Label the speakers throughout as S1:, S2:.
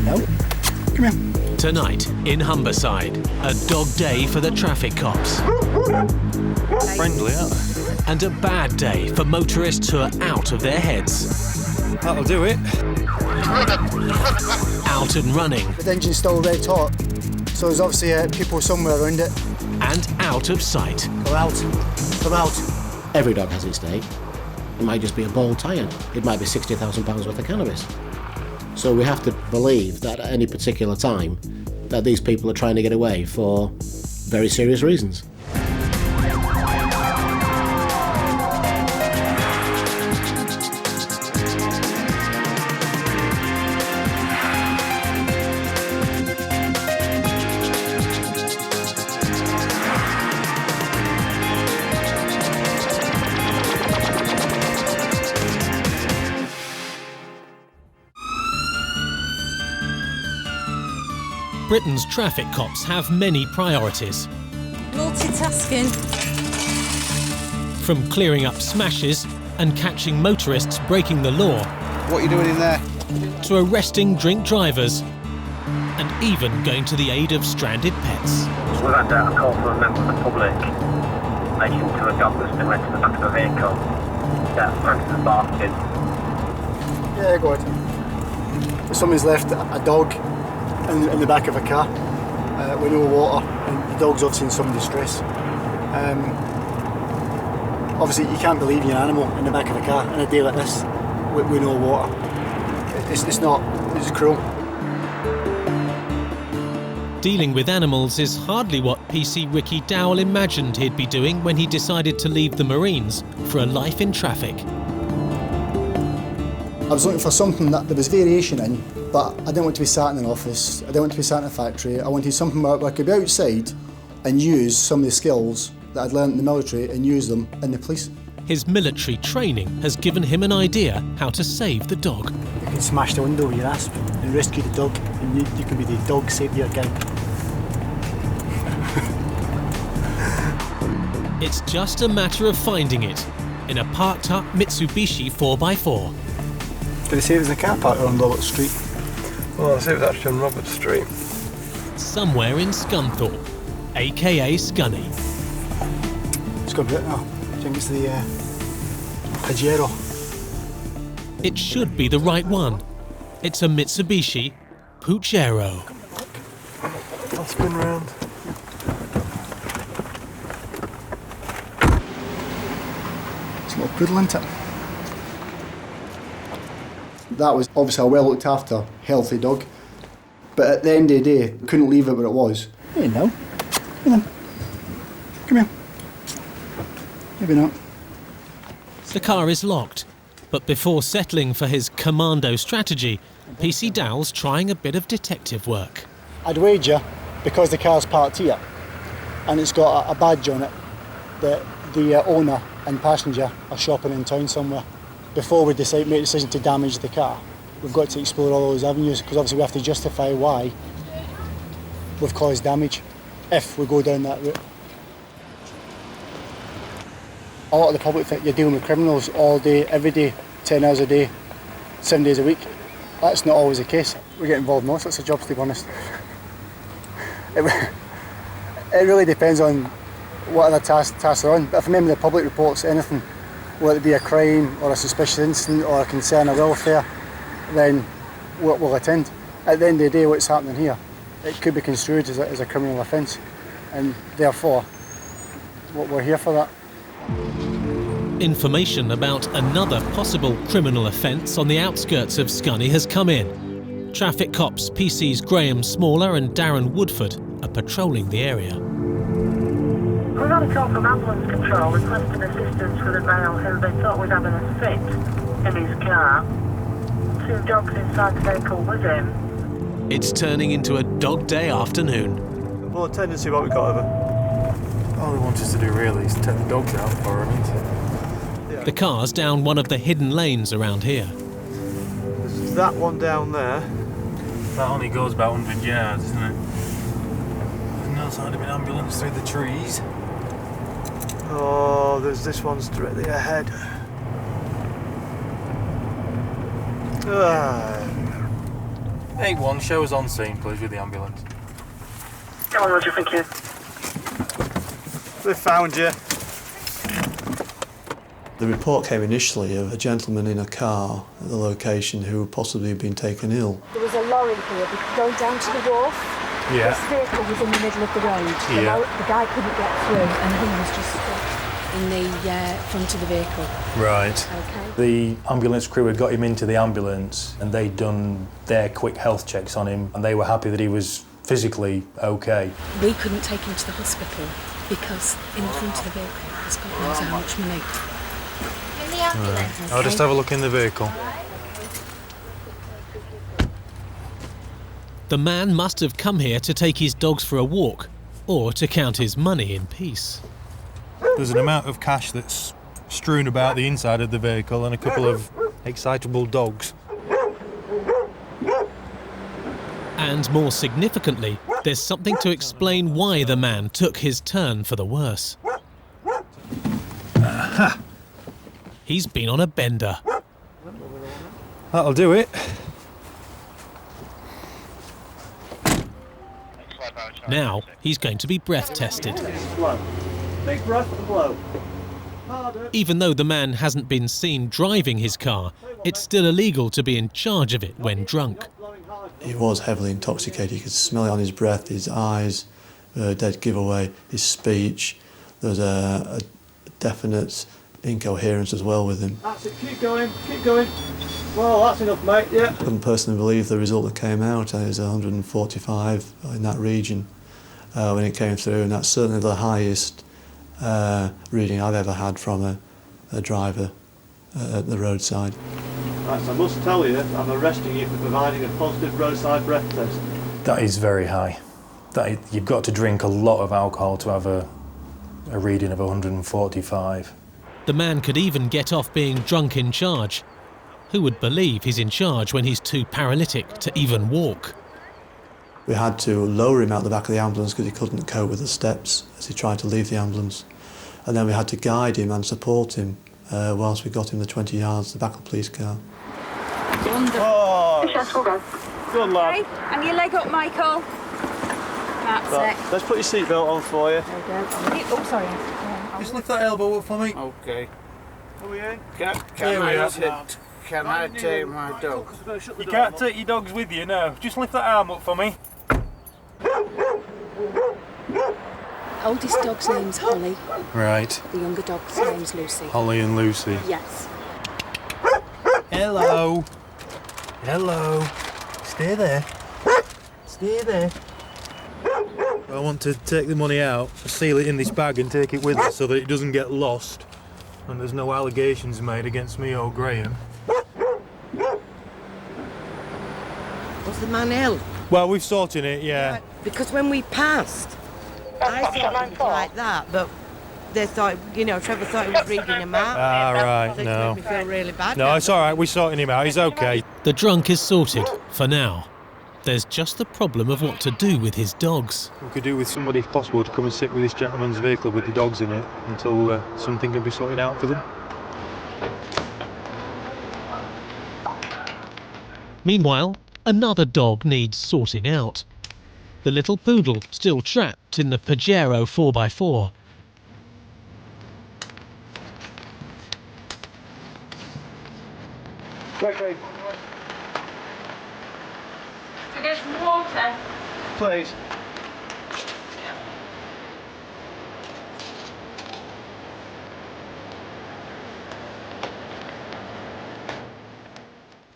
S1: no. Come here.
S2: Tonight in Humberside, a dog day for the traffic cops.
S3: Friendly, aren't they?
S2: And a bad day for motorists who are out of their heads.
S3: That'll do it.
S2: Out and running.
S1: The engine's still red hot, so there's obviously people somewhere around it.
S2: And out of sight.
S1: Come out. Come out.
S4: Every dog has its day. It might just be a bald tyre. It might be £60,000 worth of cannabis. So we have to believe that at any particular time that these people are trying to get away for very serious reasons.
S2: Britain's traffic cops have many priorities.
S5: Multitasking.
S2: From clearing up smashes and catching motorists breaking the law,
S3: What are you doing in there?
S2: to arresting drink drivers, and even going to the aid of stranded pets.
S6: We've had a call from a member of the public in relation to a dog that's been left to the back of a vehicle. That man's barking.
S1: Yeah, go ahead. Someone's left a dog in the back of a car with no water, and the dog's obviously in some distress. Obviously, you can't believe your animal in the back of a car on a day like this with no water. It's cruel.
S2: Dealing with animals is hardly what PC Ricky Dowell imagined he'd be doing when he decided to leave the Marines for a life in traffic.
S1: I was looking for something that there was variation in, but I didn't want to be sat in an office, I didn't want to be sat in a factory. I wanted something where I could be outside and use some of the skills that I'd learned in the military and use them in the police.
S2: His military training has given him an idea how to save the dog.
S1: You can smash the window with your asp and rescue the dog, and you can be the dog saviour guy.
S2: It's just a matter of finding it in a parked-up Mitsubishi 4x4.
S1: Did they say it was a car park on Robert Street?
S3: Well, I say it was actually on Robert Street.
S2: Somewhere in Scunthorpe, aka Scunny.
S1: It's got a bit now. I think it's the Pajero.
S2: It should be the right one. It's a Mitsubishi Pajero.
S3: I'll spin round.
S1: It's a little poodle, isn't it? That was obviously a well looked after, healthy dog. But at the end of the day, couldn't leave it where it was. Hey, no. Come on. Come here. Maybe not.
S2: The car is locked, but before settling for his commando strategy, PC Dowell's trying a bit of detective work.
S1: I'd wager, because the car's parked here, and it's got a badge on it, that the owner and passenger are shopping in town somewhere. Before we make a decision to damage the car, we've got to explore all those avenues, because obviously we have to justify why we've caused damage if we go down that route. A lot of the public think you're dealing with criminals all day, every day, 10 hours a day, 7 days a week. That's not always the case. We get involved in all sorts of jobs, to be honest. It really depends on what other tasks are on. But if a member of the public reports anything, whether it be a crime or a suspicious incident or a concern of welfare, then we'll attend. At the end of the day, what's happening here, it could be construed as a criminal offence, and therefore we're here for that.
S2: Information about another possible criminal offence on the outskirts of Scunny has come in. Traffic cops PC's Graham Smaller and Darren Woodford are patrolling the area.
S6: We've had a call from ambulance control requesting assistance with a male who they thought was having a fit in his car. 2 dogs inside the vehicle with him.
S2: It's turning into a dog day afternoon.
S3: Well, attend and see what we got of her. All we want us to do really is take the dogs out for her, isn't it?
S2: The car's down one of the hidden lanes around here.
S3: There's that one down there.
S7: That only goes about 100 yards, isn't it? There's no sign of an ambulance through the trees.
S3: Oh, there's this one's directly ahead.
S7: 8-1, show us on scene, please, with the ambulance.
S6: Go on, Roger, thank you.
S3: They found you.
S8: The report came initially of a gentleman in a car at the location who possibly had been taken ill.
S9: There was a lorry here going down to the wharf.
S3: Yeah.
S9: This vehicle was in the middle of the road.
S3: Yeah.
S9: The guy couldn't get through and he was just stuck in the front of the vehicle.
S7: Right.
S9: Okay.
S7: The ambulance crew had got him into the ambulance and they'd done their quick health checks on him and they were happy that he was physically okay.
S5: We couldn't take him to the hospital because in the front of the vehicle has God knows how much money.
S10: In the ambulance.
S7: I'll just have a look in the vehicle.
S2: The man must have come here to take his dogs for a walk or to count his money in peace.
S7: There's an amount of cash that's strewn about the inside of the vehicle and a couple of excitable dogs.
S2: And more significantly, there's something to explain why the man took his turn for the worse.
S7: Aha!
S2: He's been on a bender.
S7: That'll do it.
S2: Now he's going to be breath tested.
S8: Big breath and blow.
S2: Even though the man hasn't been seen driving his car, it's still illegal to be in charge of it when drunk.
S8: He was heavily intoxicated. You could smell it on his breath, his eyes, dead giveaway, his speech. There was a definite incoherence as well with him.
S11: That's it, keep going, keep going. Well, that's enough, mate, yeah.
S8: I couldn't personally believe the result that came out. It was 145 in that region when it came through, and that's certainly the highest reading I've ever had from a driver at the roadside.
S11: Right, so I must tell you, I'm arresting you for providing a positive roadside breath test.
S7: That is very high. You've got to drink a lot of alcohol to have a reading of 145.
S2: The man could even get off being drunk in charge. Who would believe he's in charge when he's too paralytic to even walk?
S8: We had to lower him out the back of the ambulance because he couldn't cope with the steps as he tried to leave the ambulance. And then we had to guide him and support him whilst we got him the 20 yards to the back of the police car.
S11: Oh, good lad.
S9: Okay, and your leg up, Michael. That's
S11: Right,
S9: it.
S11: let's put your seatbelt on for you.
S9: There we go. Oh, sorry.
S7: Just lift that elbow up for me.
S12: Okay.
S11: Are we in?
S12: Can I take my dog?
S7: You can't take your dogs with you, no. Just lift that arm up for me.
S5: Oldest dog's name's Holly.
S7: Right.
S5: The younger dog's name's Lucy.
S7: Holly and Lucy.
S5: Yes.
S7: Hello. Hello. Stay there. Stay there. I want to take the money out, seal it in this bag and take it with us so that it doesn't get lost and there's no allegations made against me or Graham.
S12: Was the man ill?
S7: Well, we've sorted it, yeah.
S12: Because when we passed, I thought it was like that, but they thought, Trevor thought he was reading him out.
S7: Ah, right,
S12: So it
S7: no.
S12: made me feel really bad.
S7: No, it's all right, we're sorting him out, he's okay.
S2: The drunk is sorted, for now. There's just the problem of what to do with his dogs.
S7: We could do with somebody, if possible, to come and sit with this gentleman's vehicle with the dogs in it until something can be sorted out for them.
S2: Meanwhile, another dog needs sorting out. The little poodle still trapped in the Pajero 4x4.
S11: Okay.
S6: To get some water.
S11: Please.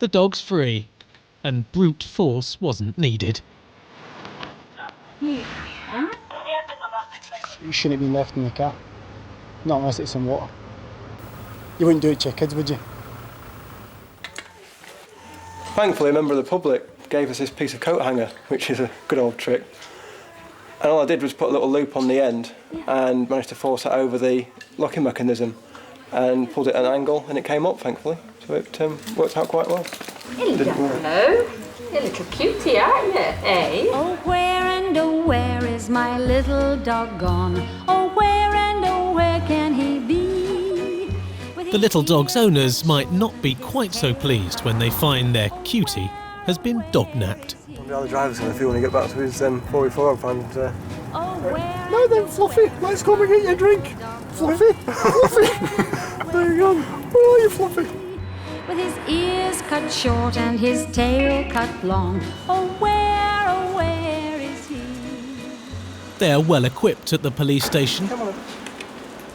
S2: The dog's free, and brute force wasn't needed.
S1: You shouldn't have been left in the car. Not unless it's in water. You wouldn't do it to your kids, would you?
S11: Thankfully, a member of the public gave us this piece of coat hanger, which is a good old trick. And all I did was put a little loop on the end and managed to force it over the locking mechanism and pulled it at an angle and it came up, thankfully. So it worked out quite well.
S10: Hello. You're a little cutie, aren't you, eh?
S5: Oh, where is my little dog gone? Oh, where can he be?
S2: The little dog's owners might not be quite so pleased when they find their cutie has been dog-napped.
S11: I wonder how the driver's going to feel when he gets back to his 4x4 and
S1: Now then, Fluffy, let's come and get you a drink. Fluffy, Fluffy. There you go. Where are you, Fluffy?
S5: With his ears cut short and his tail cut long. Oh, where is he?
S2: They're well equipped at the police station.
S11: Come on.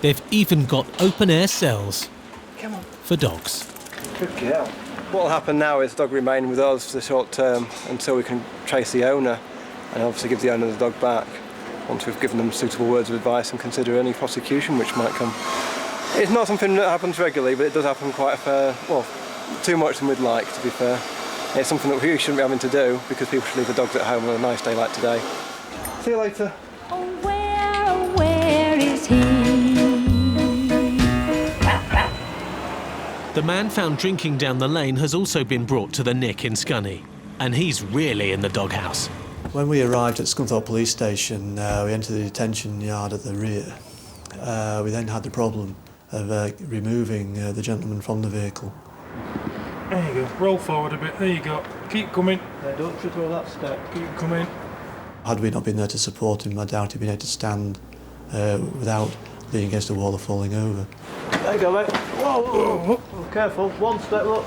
S2: They've even got open-air cells
S11: Come on.
S2: for dogs.
S11: Good girl. What will happen now is the dog remain with us for the short term until we can trace the owner and obviously give the owner the dog back once we've given them suitable words of advice and consider any prosecution which might come. It's not something that happens regularly, but it does happen quite a fair, well, too much than we'd like, to be fair. It's something that we shouldn't be having to do because people should leave the dogs at home on a nice day like today. See you later.
S5: Oh, where is he?
S2: The man found drinking down the lane has also been brought to the Nick in Scunny, and he's really in the doghouse.
S8: When we arrived at Scunthorpe Police Station, we entered the detention yard at the rear. We then had the problem of removing the gentleman from the vehicle.
S3: There you go. Roll forward a bit. There you go. Keep coming.
S11: Don't trip over that step.
S3: Keep coming.
S8: Had we not been there to support him, I doubt he'd been able to stand without leaning against the wall or falling over.
S11: There you go, mate. Whoa. Oh, careful. One step, look.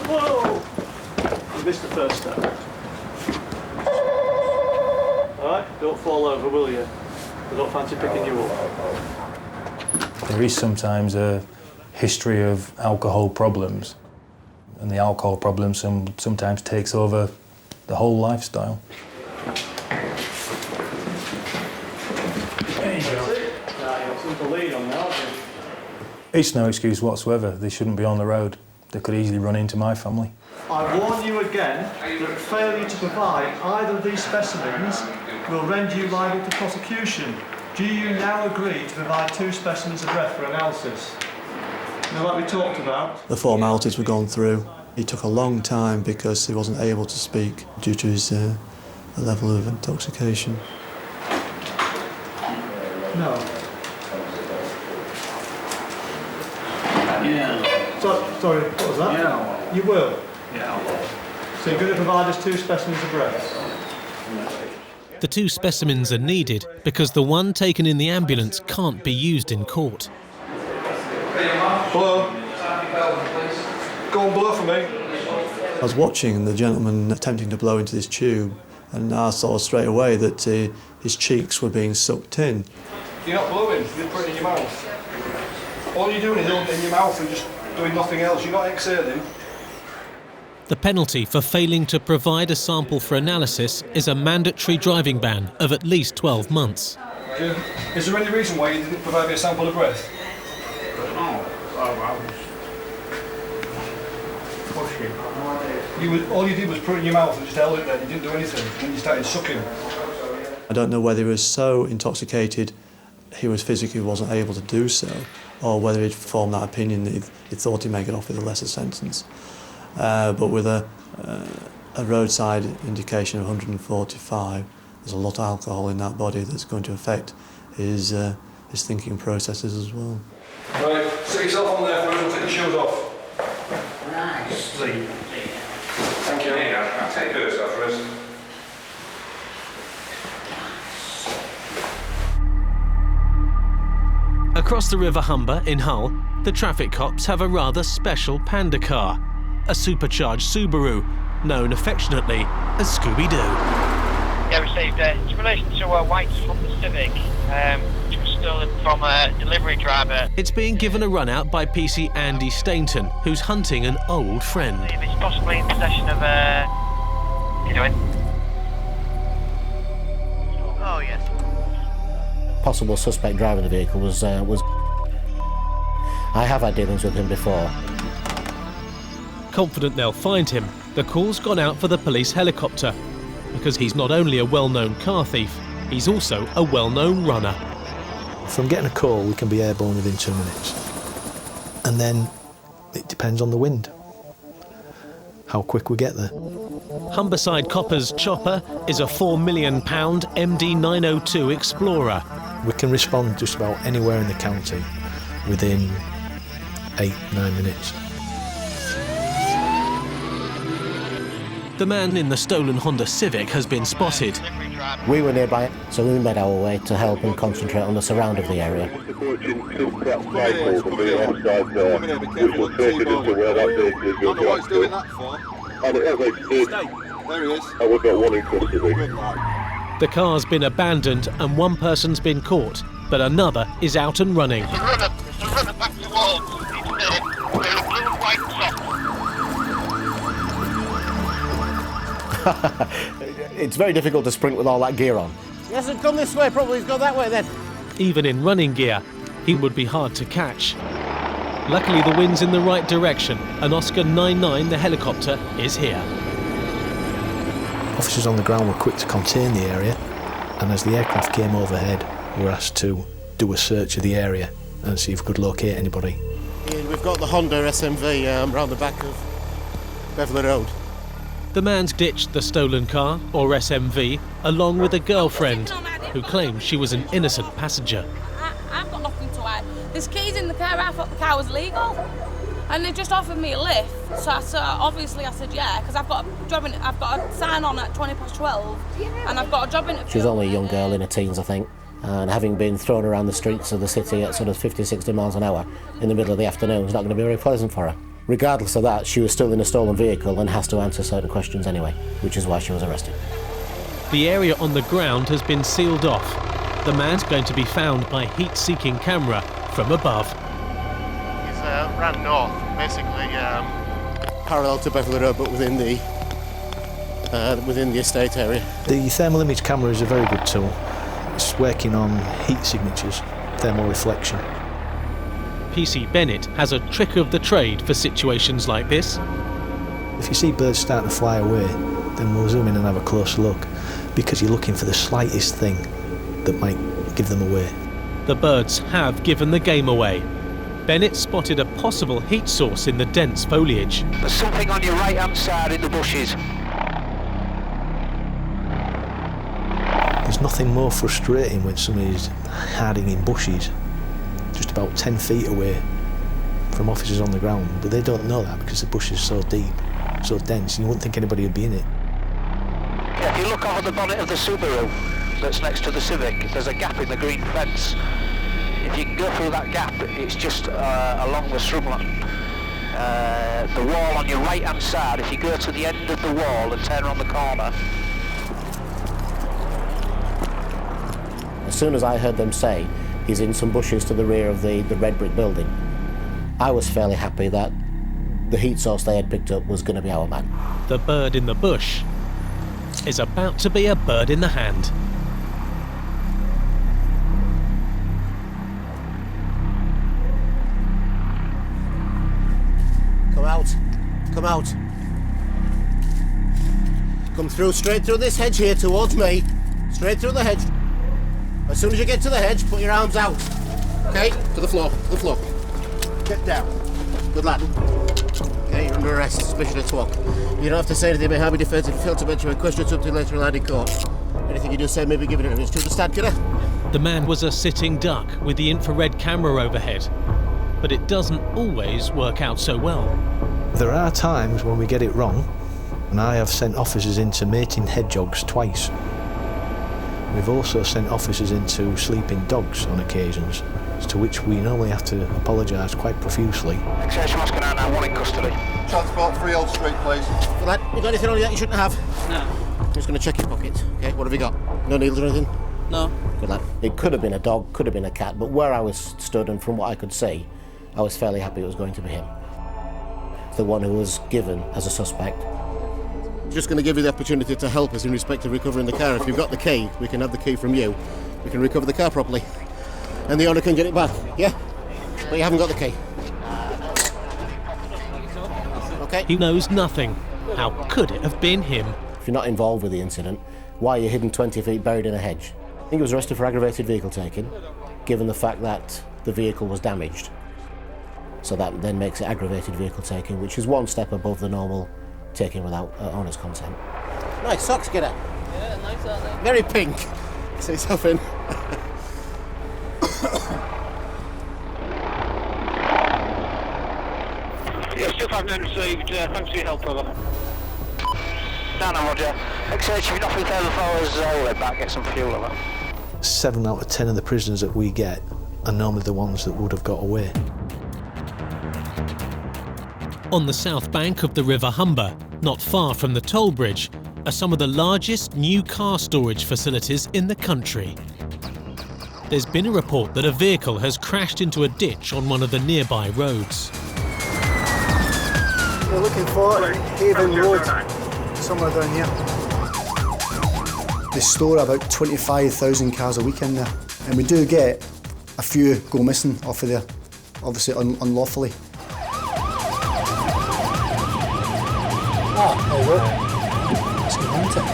S11: Whoa! You missed the first step. Alright, don't fall over, will you? I don't fancy picking you up.
S3: There is sometimes a history of alcohol problems, and the alcohol problem sometimes takes over the whole lifestyle. There you go. It's no excuse whatsoever. They shouldn't be on the road. They could easily run into my family.
S13: I warn you again that failure to provide either of these specimens will render you liable to prosecution. Do you now agree to provide 2 specimens of breath for analysis? Now, like we talked about...
S8: The formalities were gone through. It took a long time because he wasn't able to speak due to his level of intoxication.
S13: No.
S14: Yeah.
S13: Sorry, what was that?
S14: Yeah.
S13: You will?
S14: Yeah.
S13: So you're going to provide us 2 specimens of breath?
S2: The 2 specimens are needed because the one taken in the ambulance can't be used in court.
S11: Hello. Go and blow for me.
S8: I was watching the gentleman attempting to blow into this tube, and I saw straight away that his cheeks were being sucked in.
S11: You're not blowing, you're putting it in your mouth. All you're doing is holding it in your mouth and just doing nothing else. You're not exhaling.
S2: The penalty for failing to provide a sample for analysis is a mandatory driving ban of at least 12 months.
S11: Is there any reason why you didn't provide me a sample of breath?
S14: No. I was pushing.
S11: All you did was put it in your mouth and just held it there. You didn't do anything. And then you started sucking.
S8: I don't know whether he was so intoxicated he was physically wasn't able to do so, or whether he'd formed that opinion that he thought he'd make it off with a lesser sentence. But with a roadside indication of 145, there's a lot of alcohol in that body that's going to affect his thinking processes as well.
S11: Right, sit yourself on there for us and take your shoes off.
S14: Nice.
S11: Sleep. Thank you.
S14: Yeah, I'll take yours off first.
S2: Across the River Humber in Hull, the traffic cops have a rather special panda car, a supercharged Subaru, known affectionately as Scooby-Doo.
S15: Yeah, received it's in relation to a white Honda Civic, which was stolen from a delivery driver.
S2: It's being given a run out by PC Andy Stainton, who's hunting an old friend.
S15: It's possibly in possession of what are you doing? Oh, yes.
S4: Possible suspect driving the vehicle was I have had dealings with him before.
S2: Confident they'll find him, the call's gone out for the police helicopter, because he's not only a well-known car thief, he's also a well-known runner.
S16: From getting a call, we can be airborne within 2 minutes. And then it depends on the wind, how quick we get there.
S2: Humberside Copper's chopper is a £4 million MD902 Explorer.
S16: We can respond just about anywhere in the county within 8-9 minutes.
S2: The man in the stolen Honda Civic has been spotted.
S4: We were nearby, so we made our way to help and concentrate on the surround of the area.
S2: The car's been abandoned and one person's been caught, but another is out and running.
S4: It's very difficult to sprint with all that gear on.
S17: He hasn't come this way, probably he's gone that way then.
S2: Even in running gear, he would be hard to catch. Luckily, the wind's in the right direction, and Oscar 99, the helicopter, is here.
S16: Officers on the ground were quick to contain the area, and as the aircraft came overhead, we were asked to do a search of the area and see if we could locate anybody.
S17: Ian, we've got the Honda SMV round the back of Beverley Road.
S2: The man's ditched the stolen car, or SMV, along with a girlfriend, who claims she was an innocent passenger.
S18: I've got nothing to hide. There's keys in the car, I thought the car was legal. And they just offered me a lift, so obviously I said yeah, because I've got a sign on at 12:20, and I've got a job interview.
S4: She was only a young girl in her teens, I think, and having been thrown around the streets of the city at sort of 50, 60 miles an hour in the middle of the afternoon is not going to be very pleasant for her. Regardless of that, she was still in a stolen vehicle and has to answer certain questions anyway, which is why she was arrested.
S2: The area on the ground has been sealed off. The man's going to be found by heat-seeking camera from above.
S17: He's ran north, basically parallel to Beverley Road, but within the estate area.
S16: The thermal image camera is a very good tool. It's working on heat signatures, thermal reflection.
S2: PC Bennett has a trick of the trade for situations like this.
S16: If you see birds starting to fly away, then we'll zoom in and have a closer look, because you're looking for the slightest thing that might give them away.
S2: The birds have given the game away. Bennett spotted a possible heat source in the dense foliage.
S19: There's something on your right-hand side in the bushes.
S16: There's nothing more frustrating when somebody's hiding in bushes just about 10 feet away from officers on the ground, but they don't know that because the bush is so deep, so dense, and you wouldn't think anybody would be in it.
S19: Yeah, if you look over the bonnet of the Subaru that's next to the Civic, there's a gap in the green fence. If you can go through that gap, it's just along the shrubland. The wall on your right-hand side, if you go to the end of the wall and turn around the corner.
S4: As soon as I heard them say he's in some bushes to the rear of the red brick building, I was fairly happy that the heat source they had picked up was going to be our man.
S2: The bird in the bush is about to be a bird in the hand.
S17: Come out. Come out. Come through, straight through this hedge here towards me. Straight through the hedge. As soon as you get to the hedge, put your arms out. Okay? To the floor. To the floor. Get down. Good lad. Okay, you're under arrest. Suspicion of talk. You don't have to say anything about how we defence if you fail to mention a question or something later in court. Anything you do say may be given evidence to. Understand, kidder?
S2: The man was a sitting duck with the infrared camera overhead, but it doesn't always work out so well.
S16: There are times when we get it wrong, and I have sent officers into mating hedgehogs twice. We've also sent officers into sleeping dogs on occasions, to which we normally have to apologise quite profusely.
S19: Exertion Oscar 991 in custody.
S17: Transport 3 Old Street, please. Well, lad, you got anything on you that you shouldn't have? No. I'm just going to check your pockets. Okay, what have you got? No needles or anything?
S18: No.
S4: Good lad. It could have been a dog, could have been a cat, but where I was stood and from what I could see, I was fairly happy it was going to be him. The one who was given as a suspect.
S17: Just going to give you the opportunity to help us in respect of recovering the car. If you've got the key, we can have the key from you. We can recover the car properly. And the owner can get it back, yeah? But you haven't got the key. Okay.
S2: He knows nothing. How could it have been him?
S4: If you're not involved with the incident, why are you hidden 20 feet buried in a hedge? I think he was arrested for aggravated vehicle taking, given the fact that the vehicle was damaged. So that then makes it aggravated vehicle taking, which is one step above the normal taking without owner's consent.
S17: Nice socks, kidder.
S18: Yeah, nice, aren't they?
S17: Very pink. Say something.
S19: Yeah, still haven't received. Thanks for your help, brother. No, Roger. Exchange, if you're nothing further for us, we'll head back, get some fuel of it.
S16: 7 out of 10 of the prisoners that we get are normally the ones that would have got away.
S2: On the south bank of the River Humber, not far from the toll bridge, are some of the largest new car storage facilities in the country. There's been a report that a vehicle has crashed into a ditch on one of the nearby roads.
S1: We're looking for Haven Road, somewhere down here. They store about 25,000 cars a week in there, and we do get a few go missing off of there, obviously unlawfully. Ah, there we go. Let's get into it.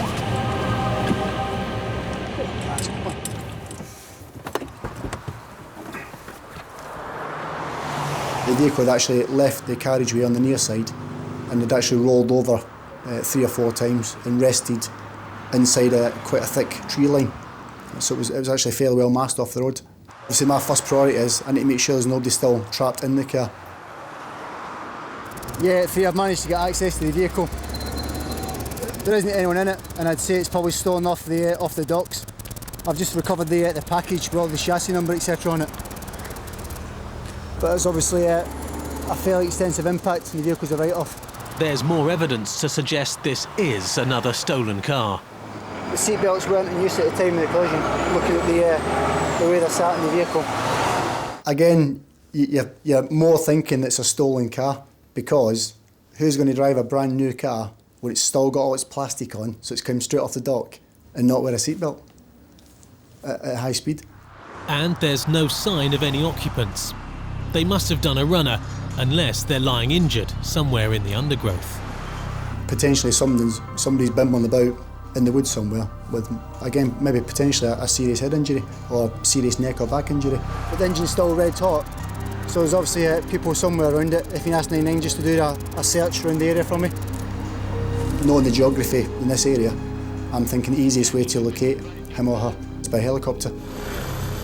S1: The vehicle had actually left the carriageway on the near side and had actually rolled over 3 or 4 times and rested inside quite a thick tree line. So it was actually fairly well masked off the road. Obviously my first priority is I need to make sure there's nobody still trapped in the car. Yeah, I've managed to get access to the vehicle. There isn't anyone in it, and I'd say it's probably stolen off the docks. I've just recovered the package with all the chassis number, etc. on it. But it's obviously a fairly extensive impact and the vehicle's a write-off.
S2: There's more evidence to suggest this is another stolen car.
S1: The seatbelts weren't in use at the time of the collision, looking at the way they're sat in the vehicle. Again, you're more thinking it's a stolen car, because who's going to drive a brand new car when it's still got all its plastic on, so it's come straight off the dock, and not wear a seatbelt at high speed? And
S2: there's no sign of any occupants. They must have done a runner, unless they're lying injured somewhere in the undergrowth.
S1: Potentially somebody's bimbling about in the woods somewhere with, again, maybe potentially a serious head injury or serious neck or back injury. But the engine's still red hot, so there's obviously people somewhere around it. If you ask 99 just to do a search around the area for me. Knowing the geography in this area, I'm thinking the easiest way to locate him or her is by helicopter.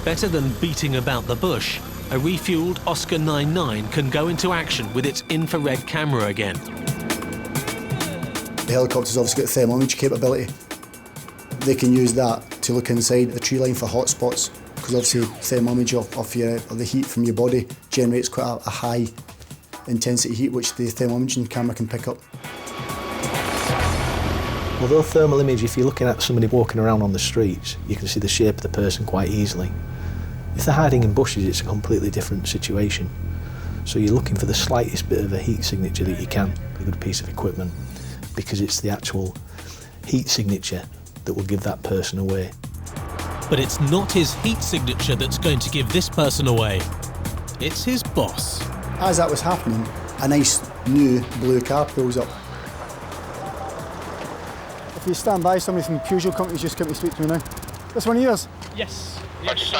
S2: Better than beating about the bush, a refuelled Oscar 99 can go into action with its infrared camera again.
S1: The helicopter's obviously got thermal image capability. They can use that to look inside the tree line for hot spots, because obviously thermal image of the heat from your body generates quite a high intensity heat, which the thermal imaging camera can pick up.
S16: Although thermal image, if you're looking at somebody walking around on the streets, you can see the shape of the person quite easily. If they're hiding in bushes, it's a completely different situation. So you're looking for the slightest bit of a heat signature that you can with a good piece of equipment, because it's the actual heat signature that will give that person away.
S2: But it's not his heat signature that's going to give this person away. It's his boss.
S1: As that was happening, a nice new blue car pulls up. If you stand by, somebody from the Peugeot company's just come to speak to me now. This one of yours?
S20: Yes. Employee's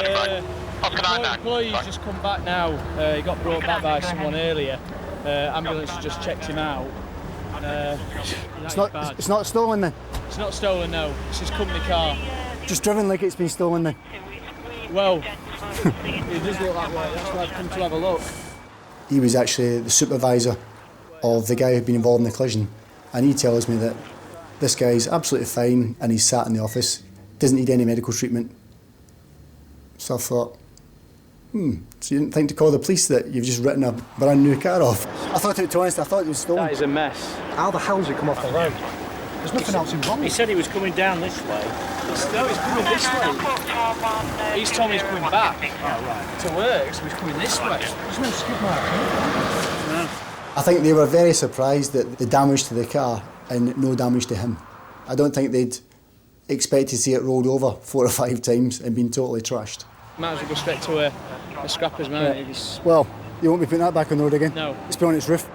S20: just come back now. He got brought back by someone earlier. Ambulance has just checked him out.
S1: It's not stolen then?
S20: It's not stolen, no. It's his company car.
S1: Just driven like it's been stolen then?
S20: Well, it does look that way. That's why I've come to have a look.
S1: He was actually the supervisor of the guy who'd been involved in the collision, and he tells me that this guy's absolutely fine and he's sat in the office, doesn't need any medical treatment. So I thought, so you didn't think to call the police that you've just written a brand new car off? I thought, to be honest, I thought it was stolen.
S20: That is a mess.
S1: How the hell's he come off the road? There's nothing else involved.
S20: He said he was coming down this way. No, he's coming this way. He's told me he's coming back. Oh, right. To work, so he's coming this way. There's no skid mark. No.
S1: I think they were very surprised at the damage to the car and no damage to him. I don't think they'd expect to see it rolled over 4 or 5 times and been totally trashed.
S20: Might as well go straight to a scrapper's, man.
S1: Yeah. Well, you won't be putting that back on the road again.
S20: No.
S1: It's been on its roof.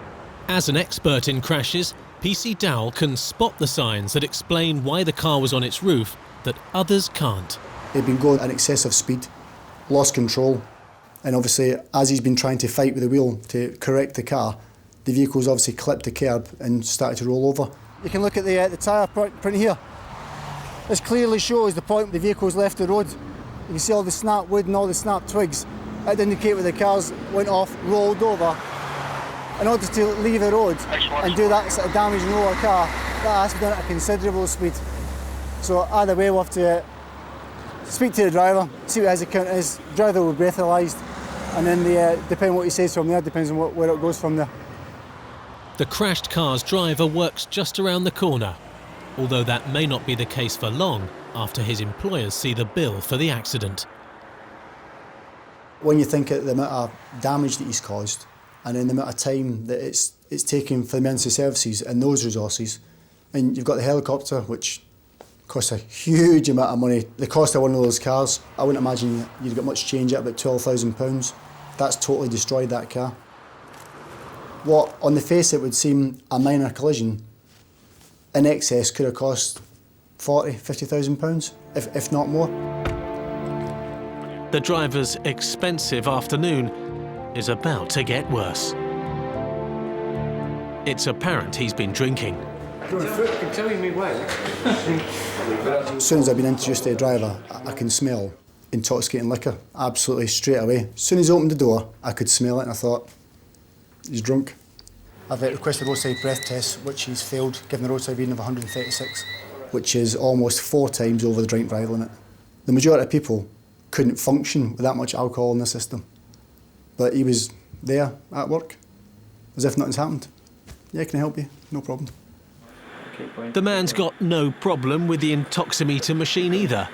S2: As an expert in crashes, PC Dowell can spot the signs that explain why the car was on its roof that others can't.
S1: He'd been going at excessive speed, lost control, and obviously as he's been trying to fight with the wheel to correct the car, the vehicle's obviously clipped the curb and started to roll over. You can look at the tyre print here. This clearly shows the point where the vehicle's left the road. You can see all the snapped wood and all the snapped twigs. That indicate where the cars went off, rolled over. In order to leave the road and do that sort of damage and roll a car, That has to be done at a considerable speed. So either way we'll have to speak to the driver, see what his account is. The driver will be breathalyzed, and then depending on what he says from there, depends on where it goes from there.
S2: The crashed car's driver works just around the corner, although that may not be the case for long after his employers see the bill for the accident.
S1: When you think of the amount of damage that he's caused, and then the amount of time that it's taken for the emergency services and those resources, and you've got the helicopter, which costs a huge amount of money. The cost of one of those cars, I wouldn't imagine you'd get much change at about £12,000. That's totally destroyed that car. What, on the face, it would seem a minor collision, in excess could have cost £40,000, £50,000, if not more.
S2: The driver's expensive afternoon is about to get worse. It's apparent he's been drinking.
S1: As soon as I've been introduced to a driver, I can smell intoxicating liquor, absolutely straight away. As soon as he opened the door, I could smell it and I thought, he's drunk. I've requested a roadside breath test, which he's failed, given a roadside reading of 136, which is almost 4 times over the drink drive limit. The majority of people couldn't function with that much alcohol in the system, but he was there at work, as if nothing's happened. Yeah, can I help you? No problem.
S2: The man's got no problem with the intoximeter machine either,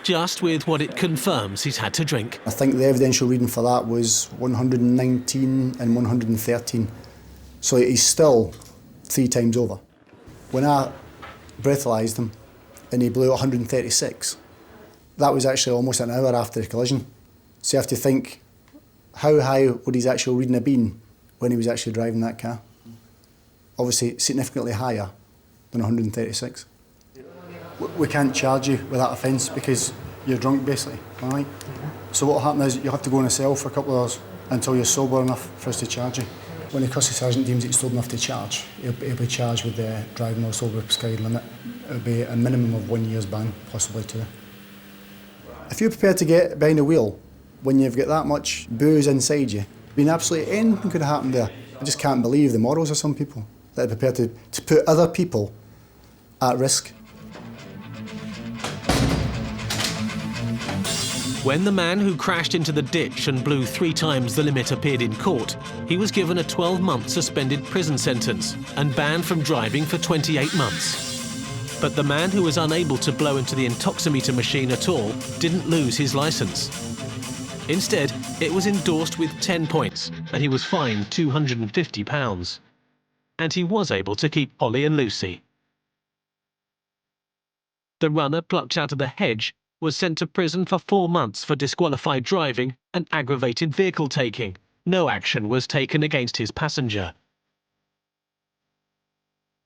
S2: just with what it confirms he's had to drink.
S1: I think the evidential reading for that was 119 and 113. So he's still 3 times over. When I breathalyzed him and he blew 136, that was actually almost an hour after the collision. So you have to think, how high would his actual reading have been when he was actually driving that car? Obviously significantly higher than 136. We can't charge you with that offence because you're drunk, basically, all right? So what will happen is you'll have to go in a cell for a couple of hours until you're sober enough for us to charge you. When the custody sergeant deems it's sober enough to charge, he'll be charged with the driving while sober prescribed limit. It'll be a minimum of 1 year's ban, possibly 2. If you're prepared to get behind the wheel when you've got that much booze inside you, absolutely anything could have happened there. I just can't believe the morals of some people that are prepared to put other people at risk.
S2: When the man who crashed into the ditch and blew 3 times the limit appeared in court, he was given a 12-month suspended prison sentence and banned from driving for 28 months. But the man who was unable to blow into the intoximeter machine at all didn't lose his licence. Instead, it was endorsed with 10 points and he was fined £250. And he was able to keep Polly and Lucy. The runner plucked out of the hedge was sent to prison for 4 months for disqualified driving and aggravated vehicle taking. No action was taken against his passenger.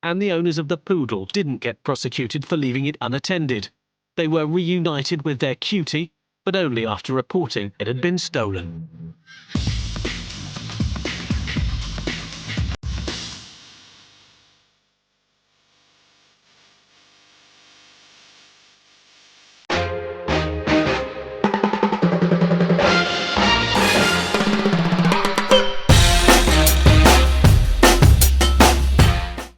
S2: And the owners of the poodle didn't get prosecuted for leaving it unattended. They were reunited with their cutie, but only after reporting it had been stolen.